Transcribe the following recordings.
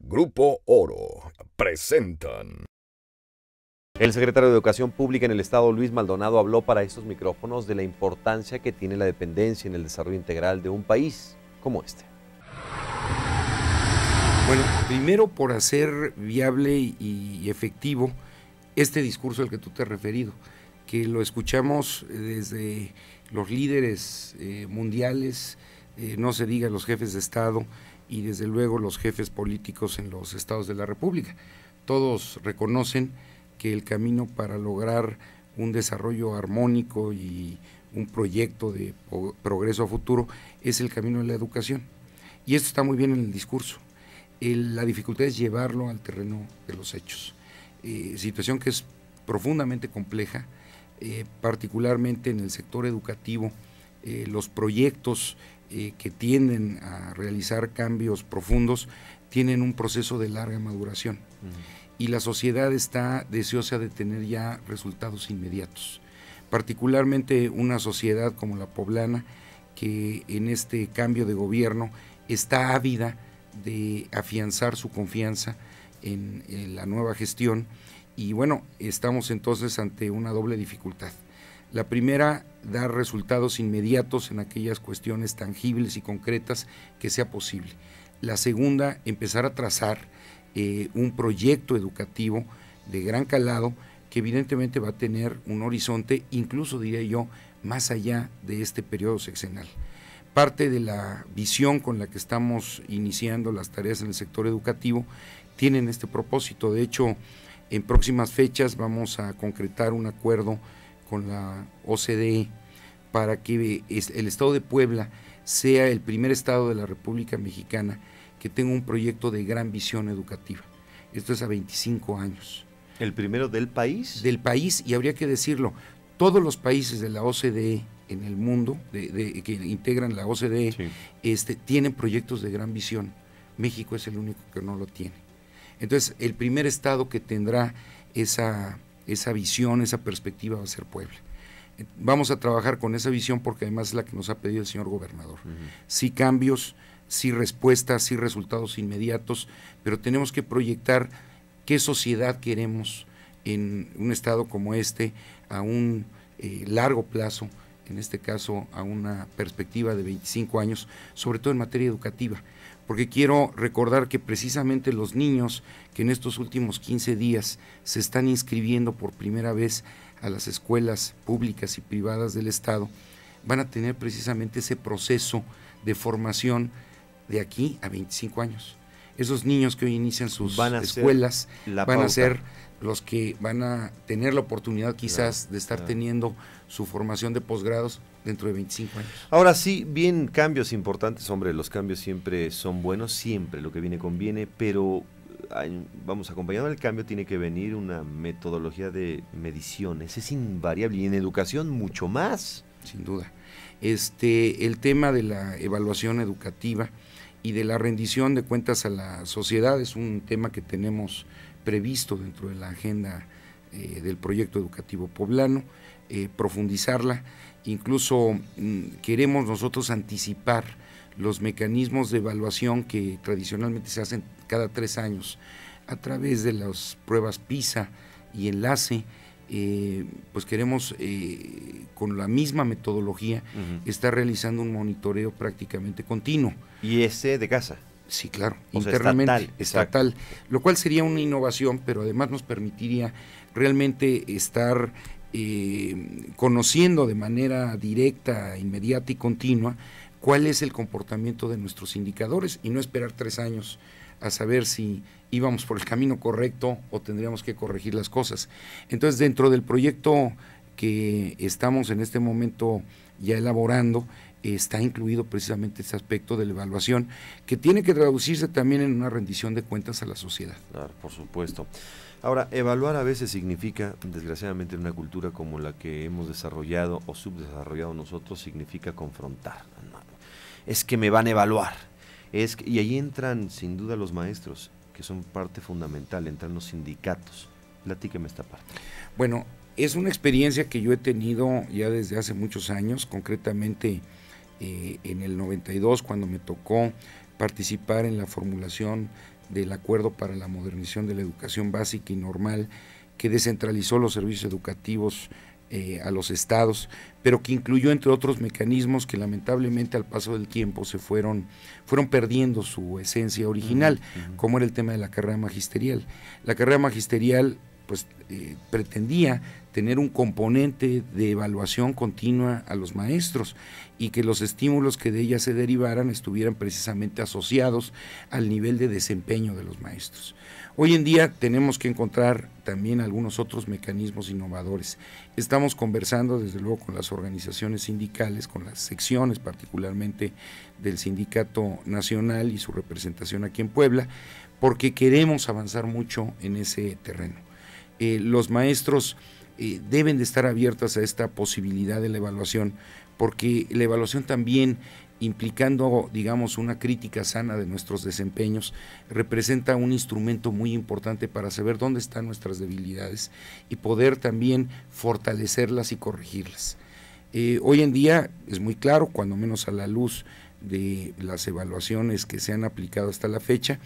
Grupo Oro presentan. El secretario de Educación Pública en el Estado, Luis Maldonado, habló para estos micrófonos de la importancia que tiene la dependencia en el desarrollo integral de un país como este. Bueno, primero por hacer viable y efectivo este discurso al que tú te has referido, que lo escuchamos desde los líderes mundiales, no se diga los jefes de Estado y desde luego los jefes políticos en los estados de la República. Todos reconocen que el camino para lograr un desarrollo armónico y un proyecto de progreso a futuro es el camino de la educación. Y esto está muy bien en el discurso. La dificultad es llevarlo al terreno de los hechos. Situación que es profundamente compleja, particularmente en el sector educativo. Los proyectos que tienden a realizar cambios profundos tienen un proceso de larga maduración. Y la sociedad está deseosa de tener ya resultados inmediatos, particularmente una sociedad como la poblana, que en este cambio de gobierno está ávida de afianzar su confianza en la nueva gestión. Y bueno, estamos entonces ante una doble dificultad. La primera, dar resultados inmediatos en aquellas cuestiones tangibles y concretas que sea posible. La segunda, empezar a trazar un proyecto educativo de gran calado que evidentemente va a tener un horizonte, incluso diría yo, más allá de este periodo sexenal. Parte de la visión con la que estamos iniciando las tareas en el sector educativo tienen este propósito. De hecho, en próximas fechas vamos a concretar un acuerdo con la OCDE para que el estado de Puebla sea el primer estado de la República Mexicana que tenga un proyecto de gran visión educativa. Esto es a 25 años. ¿El primero del país? Del país, y habría que decirlo, todos los países de la OCDE en el mundo, que integran la OCDE, sí, tienen proyectos de gran visión. México es el único que no lo tiene. Entonces, el primer estado que tendrá esa visión, esa perspectiva va a ser Puebla. Vamos a trabajar con esa visión porque además es la que nos ha pedido el señor gobernador. Sí cambios, sí respuestas, sí resultados inmediatos, pero tenemos que proyectar qué sociedad queremos en un estado como este a un largo plazo, en este caso a una perspectiva de 25 años, sobre todo en materia educativa, porque quiero recordar que precisamente los niños que en estos últimos 15 días se están inscribiendo por primera vez a las escuelas públicas y privadas del Estado, van a tener precisamente ese proceso de formación de aquí a 25 años. Esos niños que hoy inician sus escuelas van a ser los que van a tener la oportunidad quizás de estar teniendo su formación de posgrados dentro de 25 años. Ahora sí, bien, cambios importantes, hombre, los cambios siempre son buenos, siempre lo que viene conviene, pero vamos, acompañado del cambio tiene que venir una metodología de mediciones, es invariable, y en educación mucho más. Sin duda. El tema de la evaluación educativa y de la rendición de cuentas a la sociedad es un tema que tenemos previsto dentro de la agenda del proyecto educativo poblano, profundizarla, incluso queremos nosotros anticipar los mecanismos de evaluación que tradicionalmente se hacen cada 3 años a través de las pruebas PISA y enlace. Pues queremos con la misma metodología estar realizando un monitoreo prácticamente continuo. ¿Y ese de casa? Sí, claro, o internamente, estatal, lo cual sería una innovación, innovación, pero además nos permitiría realmente estar conociendo de manera directa, inmediata y continua cuál es el comportamiento de nuestros indicadores y no esperar 3 años a saber si íbamos por el camino correcto o tendríamos que corregir las cosas. Entonces, dentro del proyecto que estamos en este momento ya elaborando, está incluido precisamente este aspecto de la evaluación, que tiene que traducirse también en una rendición de cuentas a la sociedad. Claro, por supuesto. Ahora, evaluar a veces significa, desgraciadamente en una cultura como la que hemos desarrollado o subdesarrollado nosotros, significa confrontar. Es que me van a evaluar. Y ahí entran sin duda los maestros, que son parte fundamental, entran los sindicatos. Platíqueme esta parte. Bueno, es una experiencia que yo he tenido ya desde hace muchos años, concretamente en el 92, cuando me tocó participar en la formulación del Acuerdo para la Modernización de la Educación Básica y Normal, que descentralizó los servicios educativos a los estados, pero que incluyó entre otros mecanismos que lamentablemente al paso del tiempo se fueron perdiendo su esencia original, como era el tema de la carrera magisterial. La carrera magisterial pues pretendía tener un componente de evaluación continua a los maestros y que los estímulos que de ella se derivaran estuvieran precisamente asociados al nivel de desempeño de los maestros. Hoy en día tenemos que encontrar también algunos otros mecanismos innovadores. Estamos conversando desde luego con las organizaciones sindicales, con las secciones particularmente del Sindicato Nacional y su representación aquí en Puebla, porque queremos avanzar mucho en ese terreno. Los maestros deben de estar abiertos a esta posibilidad de la evaluación, porque la evaluación también, implicando, digamos, una crítica sana de nuestros desempeños, representa un instrumento muy importante para saber dónde están nuestras debilidades y poder también fortalecerlas y corregirlas. Hoy en día es muy claro, cuando menos a la luz de las evaluaciones que se han aplicado hasta la fecha,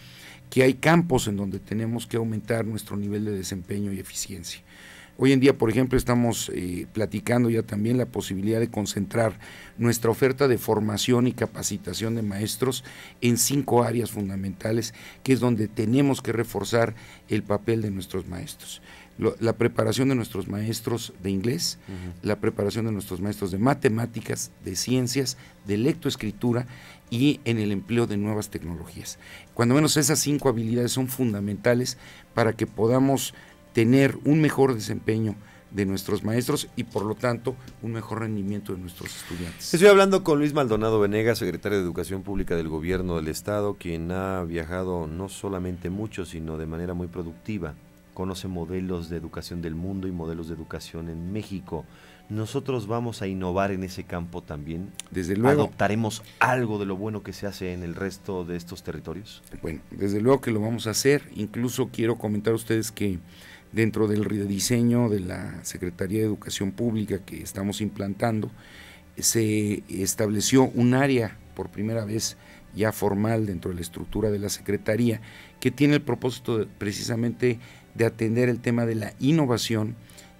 que hay campos en donde tenemos que aumentar nuestro nivel de desempeño y eficiencia. Hoy en día, por ejemplo, estamos platicando ya también la posibilidad de concentrar nuestra oferta de formación y capacitación de maestros en 5 áreas fundamentales, que es donde tenemos que reforzar el papel de nuestros maestros. La preparación de nuestros maestros de inglés, la preparación de nuestros maestros de matemáticas, de ciencias, de lectoescritura y en el empleo de nuevas tecnologías. Cuando menos esas 5 habilidades son fundamentales para que podamos tener un mejor desempeño de nuestros maestros y por lo tanto un mejor rendimiento de nuestros estudiantes. Estoy hablando con Luis Maldonado Venegas, secretario de Educación Pública del Gobierno del Estado, quien ha viajado no solamente mucho, sino de manera muy productiva. Conoce modelos de educación del mundo y modelos de educación en México. ¿Nosotros vamos a innovar en ese campo también? Desde luego. ¿Adoptaremos algo de lo bueno que se hace en el resto de estos territorios? Bueno, desde luego que lo vamos a hacer. Incluso quiero comentar a ustedes que dentro del rediseño de la Secretaría de Educación Pública que estamos implantando, se estableció un área por primera vez ya formal dentro de la estructura de la Secretaría, que tiene el propósito precisamente de atender el tema de la innovación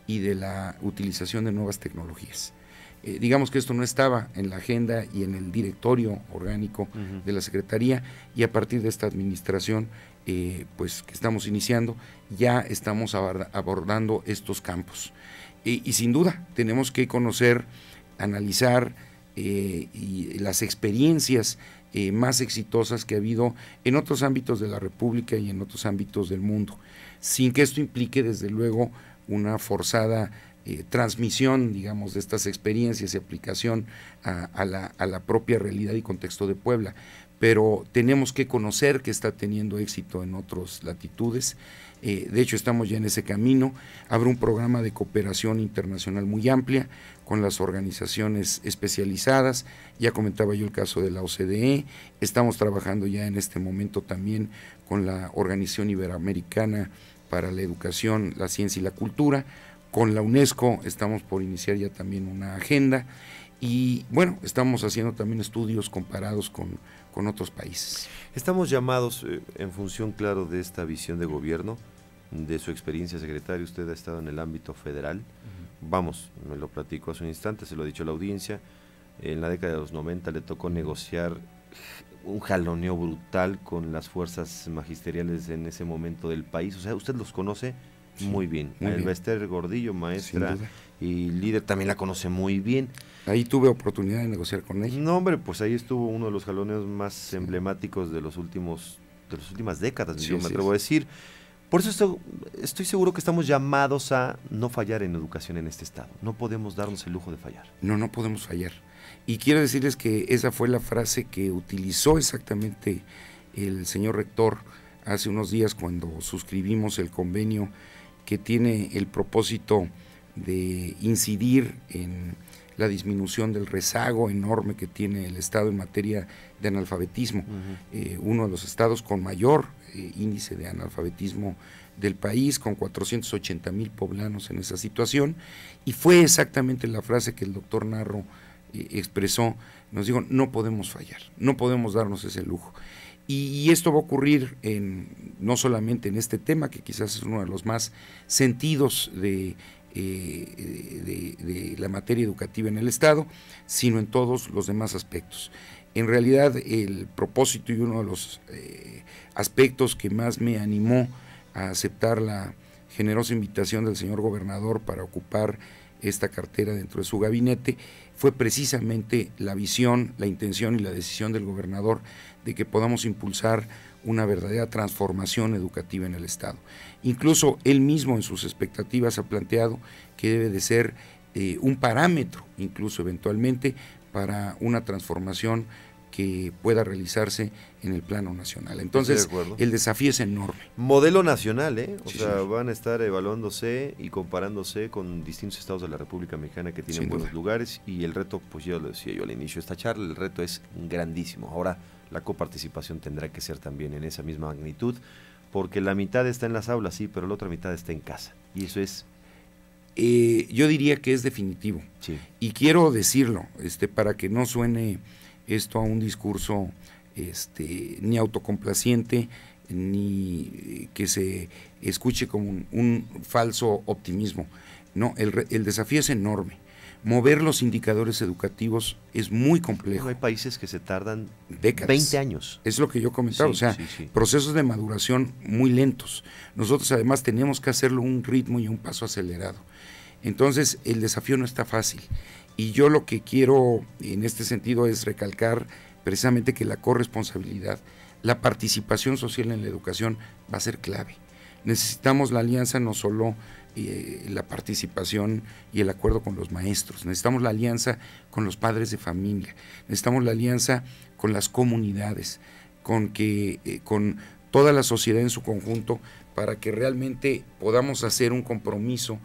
y de la utilización de nuevas tecnologías. Digamos que esto no estaba en la agenda y en el directorio orgánico de la Secretaría, y a partir de esta administración pues que estamos iniciando, ya estamos abordando estos campos. Y sin duda tenemos que conocer, analizar y las experiencias más exitosas que ha habido en otros ámbitos de la República y en otros ámbitos del mundo, sin que esto implique desde luego una forzada transmisión, digamos, de estas experiencias y aplicación a la propia realidad y contexto de Puebla, pero tenemos que conocer que está teniendo éxito en otras latitudes. De hecho estamos ya en ese camino. Habrá un programa de cooperación internacional muy amplia con las organizaciones especializadas. Ya comentaba yo el caso de la OCDE. Estamos trabajando ya en este momento también con la Organización Iberoamericana para la Educación, la Ciencia y la Cultura. Con la UNESCO estamos por iniciar ya también una agenda, y bueno, estamos haciendo también estudios comparados con otros países. Estamos llamados, en función, claro, de esta visión de gobierno, de su experiencia, secretario, usted ha estado en el ámbito federal. Vamos, me lo platico hace un instante, se lo ha dicho a la audiencia, en la década de los 90 le tocó negociar un jaloneo brutal con las fuerzas magisteriales en ese momento del país. O sea, usted los conoce muy bien. Elbester Gordillo, maestra y líder, también la conoce muy bien. Ahí tuve oportunidad de negociar con ella. No, hombre, pues ahí estuvo uno de los jaloneos más emblemáticos de las últimas décadas, yo me atrevo a decir. Por eso estoy seguro que estamos llamados a no fallar en educación en este estado. No podemos darnos el lujo de fallar. No podemos fallar. Y quiero decirles que esa fue la frase que utilizó exactamente el señor rector hace unos días cuando suscribimos el convenio que tiene el propósito de incidir en la disminución del rezago enorme que tiene el Estado en materia de analfabetismo. Uno de los estados con mayor índice de analfabetismo del país, con 480,000 poblanos en esa situación, y fue exactamente la frase que el doctor Narro expresó. Nos dijo, no podemos fallar, no podemos darnos ese lujo. Y esto va a ocurrir en no solamente en este tema, que quizás es uno de los más sentidos de la materia educativa en el Estado, sino en todos los demás aspectos. En realidad, el propósito y uno de los aspectos que más me animó a aceptar la generosa invitación del señor gobernador para ocupar esta cartera dentro de su gabinete fue precisamente la visión, la intención y la decisión del gobernador de que podamos impulsar una verdadera transformación educativa en el Estado. Incluso él mismo en sus expectativas ha planteado que debe de ser un parámetro, incluso eventualmente, para una transformación que pueda realizarse en el plano nacional. Entonces, el desafío es enorme. Modelo nacional, O Sí, sea, sí. van a estar evaluándose y comparándose con distintos estados de la República Mexicana que tienen Sin buenos duda. lugares, y el reto, pues ya lo decía yo al inicio de esta charla, el reto es grandísimo. Ahora, la coparticipación tendrá que ser también en esa misma magnitud, porque la mitad está en las aulas, sí, pero la otra mitad está en casa, y eso es... Yo diría que es definitivo. Sí. Y quiero decirlo, para que no suene esto a un discurso ni autocomplaciente, ni que se escuche como un falso optimismo. No, el desafío es enorme. Mover los indicadores educativos es muy complejo. Bueno, hay países que se tardan Décadas. 20 años. Es lo que yo comentaba, Sí, sí. procesos de maduración muy lentos. Nosotros además tenemos que hacerlo a un ritmo y a un paso acelerado. Entonces el desafío no está fácil. Y yo lo que quiero en este sentido es recalcar precisamente que la corresponsabilidad, la participación social en la educación va a ser clave. Necesitamos la alianza, no solo la participación y el acuerdo con los maestros, necesitamos la alianza con los padres de familia, necesitamos la alianza con las comunidades, con toda la sociedad en su conjunto, para que realmente podamos hacer un compromiso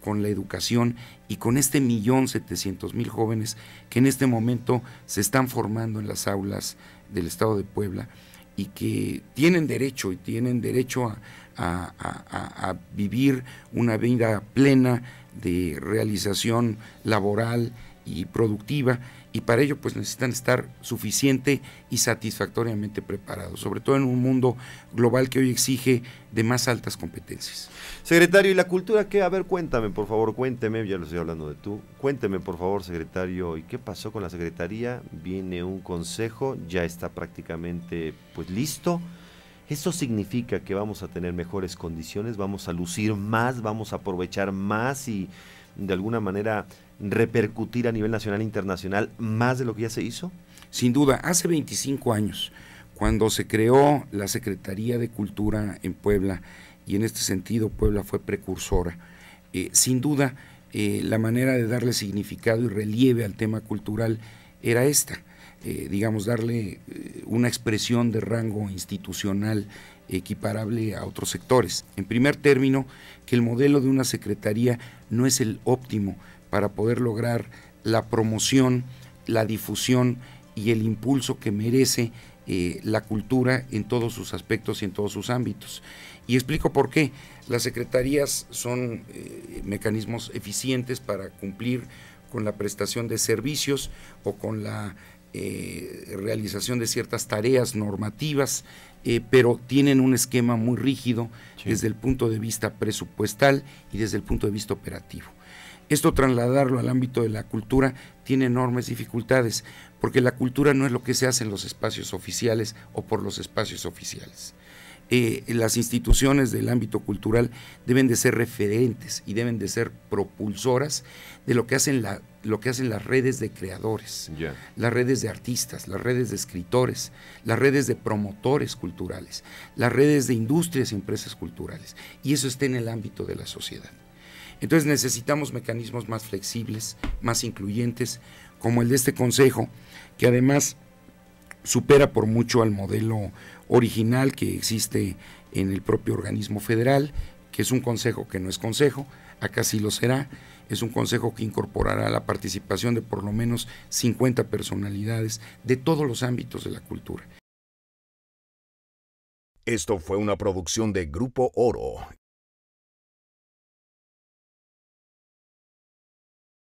con la educación y con 1.700.000 jóvenes que en este momento se están formando en las aulas del Estado de Puebla y que tienen derecho a vivir una vida plena de realización laboral y productiva, y para ello pues necesitan estar suficiente y satisfactoriamente preparados, sobre todo en un mundo global que hoy exige de más altas competencias. Secretario, ¿y la cultura qué? A ver, cuéntame, por favor, cuénteme, ya lo estoy hablando de tú. Cuénteme, por favor, secretario, ¿y qué pasó con la Secretaría? Viene un consejo, ya está prácticamente pues listo. ¿Esto significa que vamos a tener mejores condiciones, vamos a lucir más, vamos a aprovechar más y de alguna manera repercutir a nivel nacional e internacional más de lo que ya se hizo? Sin duda, hace 25 años, cuando se creó la Secretaría de Cultura en Puebla, y en este sentido Puebla fue precursora, sin duda la manera de darle significado y relieve al tema cultural era esta, darle una expresión de rango institucional equiparable a otros sectores. En primer término, que el modelo de una secretaría no es el óptimo para poder lograr la promoción, la difusión y el impulso que merece la cultura en todos sus aspectos y en todos sus ámbitos. Y explico por qué. Las secretarías son mecanismos eficientes para cumplir con la prestación de servicios o con la realización de ciertas tareas normativas, pero tienen un esquema muy rígido desde el punto de vista presupuestal y desde el punto de vista operativo. Esto, trasladarlo al ámbito de la cultura, tiene enormes dificultades, porque la cultura no es lo que se hace en los espacios oficiales o por los espacios oficiales. Las instituciones del ámbito cultural deben de ser referentes y deben de ser propulsoras de lo que hacen las redes de creadores, las redes de artistas, las redes de escritores, las redes de promotores culturales, las redes de industrias y empresas culturales, y eso está en el ámbito de la sociedad. Entonces necesitamos mecanismos más flexibles, más incluyentes, como el de este consejo, que además supera por mucho al modelo original que existe en el propio organismo federal, que es un consejo que no es consejo, acá sí lo será, es un consejo que incorporará la participación de por lo menos 50 personalidades de todos los ámbitos de la cultura. Esto fue una producción de Grupo Oro